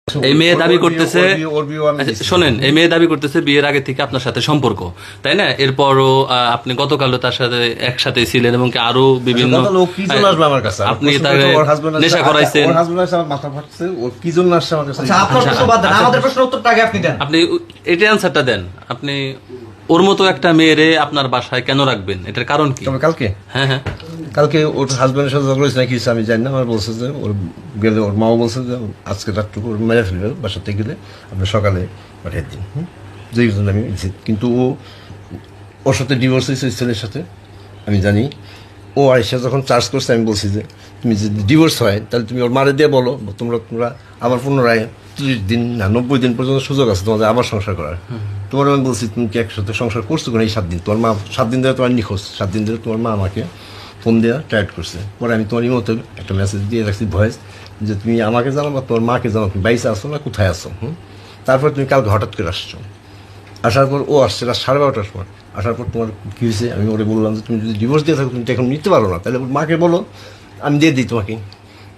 এই মেয়ে দাবি করতেছে, শোনেন, এই মেয়ে দাবি করতেছে বিয়ের আগে থেকে আপনার সাথে সম্পর্ক, তাই না? এরপরও আপনি গতকালও তার সাথে একসাথে ছিলেন এবং কি আরো বিভিন্ন, আপনি তাকে নেশা করাইছেন। আপনি এটা অ্যান্সারটা দেন। আপনি ওর মতো একটা মেয়েরে আপনার বাসায় কেন রাখবেন? এটার কারণ কি? কালকে হ্যাঁ হ্যাঁ কালকে ওর হাজব্যান্ডের সাথে ঝগড়া হয়েছে নাকি আমি জানি না। আমার বলছে যে ওর গেলে, ওর মাও বলছে যে আজকে রাত্রে ওর মেরে ফেলবে, বাসাতে গেলে আপনি সকালে পাঠিয়ে দিন। যেই জন্য আমি, কিন্তু ওর সাথে ডিভোর্স হয়েছে ওই ছেলের সাথে, আমি জানি। ও আয়সা যখন চার্জ করছে আমি বলছি যে তুমি যদি ডিভোর্স হয় তাহলে তুমি ওর মারে দিয়ে বলো তোমরা আবার পুনরায় 30 দিন না 90 দিন পর্যন্ত সুযোগ আছে তোমাদের আবার সংসার করার। তোমার আমি বলছি তুমি কি একসাথে সংসার করছো কিনা এই 7 দিন? তোমার মা 7 দিন ধরে তোমার নিখোঁজ, 7 দিন ধরে তোমার মা আমাকে ফোন দেওয়া টাইট করছে। পরে আমি তোমার মতো একটা মেসেজ দিয়ে রাখছি ভয়েস, যে তুমি আমাকে জানো বা তোমার মাকে জানো তুমি বাইসে আসো না কোথায় আসো। তারপর তুমি কালকে হঠাৎ করে আসছো। আসার পর ও আসছে রাত 12:30টার সময়। আসার পর তোমার কী হয়েছে আমি ওরে বললাম যে তুমি যদি ডিভোর্স দিয়ে থাকো তুমি তো এখন নিতে পারো না, তাহলে মাকে বলো আমি দিয়ে দিই তোমাকে।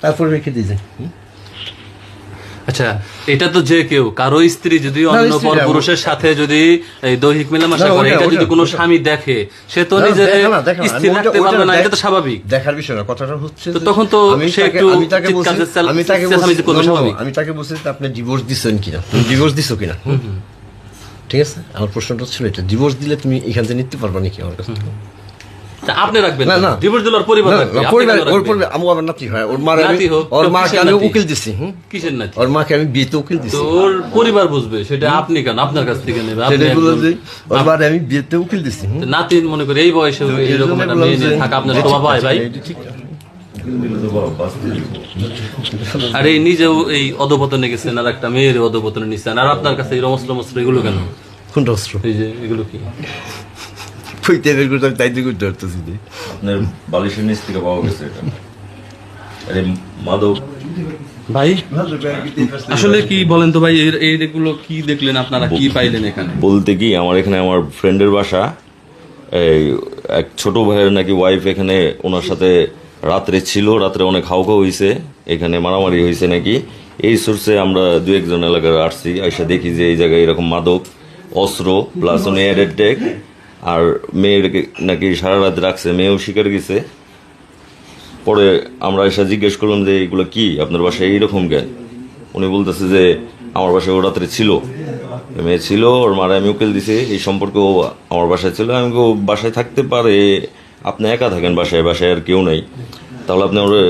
তারপরে রেখে দিয়েছে। আচ্ছা, এটা তো যে কেউ কারো স্ত্রী যদি অন্য পরপুরুষের সাথে যদি এই দৈহিক মেলামেশা করে, এটা যদি কোনো স্বামী দেখে, সে তো নিজের স্থির রাখতে পারবে না, এটা তো স্বাভাবিক। দেখার বিষয় না, কথাটা হচ্ছে তখন তো সে একটু আমি তাকে বলছি আপনি ডিভোর্স দিচ্ছেন কিনা, তুমি ডিভোর্স দিছো কিনা। ঠিক আছে, আমার প্রশ্নটা ছিল এটা, ডিভোর্স দিলে তুমি এখান থেকে নিতে পারবা নাকি আমার কাছ থেকে? আপনি রাখবেন না, ডিভোর্স দিলে পরিবার রাখবে, ওর পরিবার আমার নাতি হয়, ওর মাকে আমি উকিল দিছি। কিসের নাতি? ওর মাকে আমি বিয়েতে উকিল দিছি। ওর পরিবার বুঝবে সেটা, আপনি কেন আপনার কাছ থেকে নেবে? ওর মারে আমি বিয়েতে উকিল দিছি। নাতি মনে করে এই বয়সে এরকম একটা মেয়ে নিয়ে থাকা আপনার শোভা পায় ভাই? আর এই নিজেও এই অধপতনে গেছেন, আর একটা মেয়ের অধপতনে নিচ্ছেন, আর আপনার কাছে এই রমস্ত্র মস্ত্র এগুলো কেন? কোনটা অস্ত্র? এই যে এগুলো কি? আপনার বালিশের নিচ থেকে পাওয়া গেছে এটা। আরে মাদক ভাই আসলে কি বলেন তো ভাই, এইগুলো কি দেখলেন আপনারা, কি পাইলেন এখানে? বলতে কি, আমার এখানে আমার ফ্রেন্ডের বাসা, এই এক ছোট ভাইয়ের নাকি ওয়াইফ এখানে ওনার সাথে রাত্রে ছিল, রাত্রে অনেক হাউকা হয়েছে, এখানে মারামারি হয়েছে নাকি। এই সোর্সে আমরা 2-1 এলাকার আসছি, এসে দেখি যে এই জায়গায় এরকম মাদক, অস্ত্র প্লাস উনি অ্যাডেড, আর মেয়েরকে নাকি সারা রাত রাখছে, মেয়েও শিকার গেছে। পরে আমরা এসে জিজ্ঞেস করলাম যে এগুলো কি, আপনার বাসায় এইরকম কেন? উনি বলতেছে যে আমার বাসায় ও রাত্রে ছিল, মেয়ে ছিল, ওর মারা আমি উকিল দিছি, এই সম্পর্কে ও আমার বাসায় ছিল। আমি ও বাসায় থাকতে পারে, আপনি একা থাকেন বাসায়, বাসায় আর কেউ নাই, তাহলে আপনি ওরা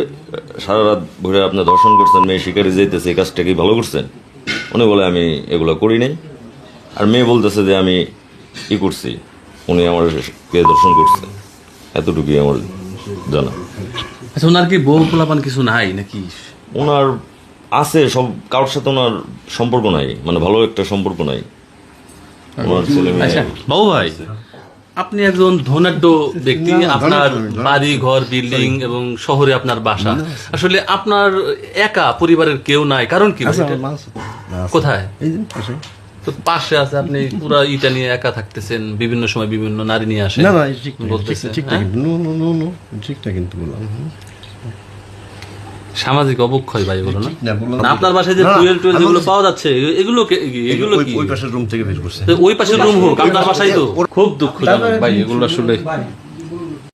সারা রাত ঘুরে আপনি ধর্ষণ করছেন, মেয়ে শিকারে যেতেছে, এই কাজটা কি ভালো করছেন? উনি বলে আমি এগুলো করি নাই। আর মেয়ে বলতেছে যে আমি করছি, উনি আমার কে দর্শন করছে, এতটুকুই আমার জানা। আচ্ছা, ওনার কি বউ পোলাপান কিছু নাই নাকি? ওনার আছে, সব কারোর সাথে ওনার সম্পর্ক নাই, মানে ভালো একটা সম্পর্ক নাই ওনার ছেলে মেয়ে। আচ্ছা বাবু ভাই, আপনি একজন ধনাঢ্য ব্যক্তি, আপনার বাড়ি ঘর বিল্ডিং এবং শহরে আপনার বাসা, আসলে আপনার একা পরিবারের কেউ নাই, কারণ কি? কোথায়? তো পাশে আছে, আপনি পুরা ইটা নিয়ে একা থাকতেছেন, বিভিন্ন সময় বিভিন্ন নারী নিয়ে আসেন। না ঠিকঠাক কিন্তু বললাম সামাজিক অবক্ষয় ভাই, এগুলো না? আপনার বাসায় যে টুয়েল যেগুলো পাওয়া যাচ্ছে, এগুলো কি ওই পাশের রুম থেকে বের করছে? ওই পাশের রুম হোক, আপনার বাসায় তো খুব দুঃখজনক ভাই, এগুলো আসলে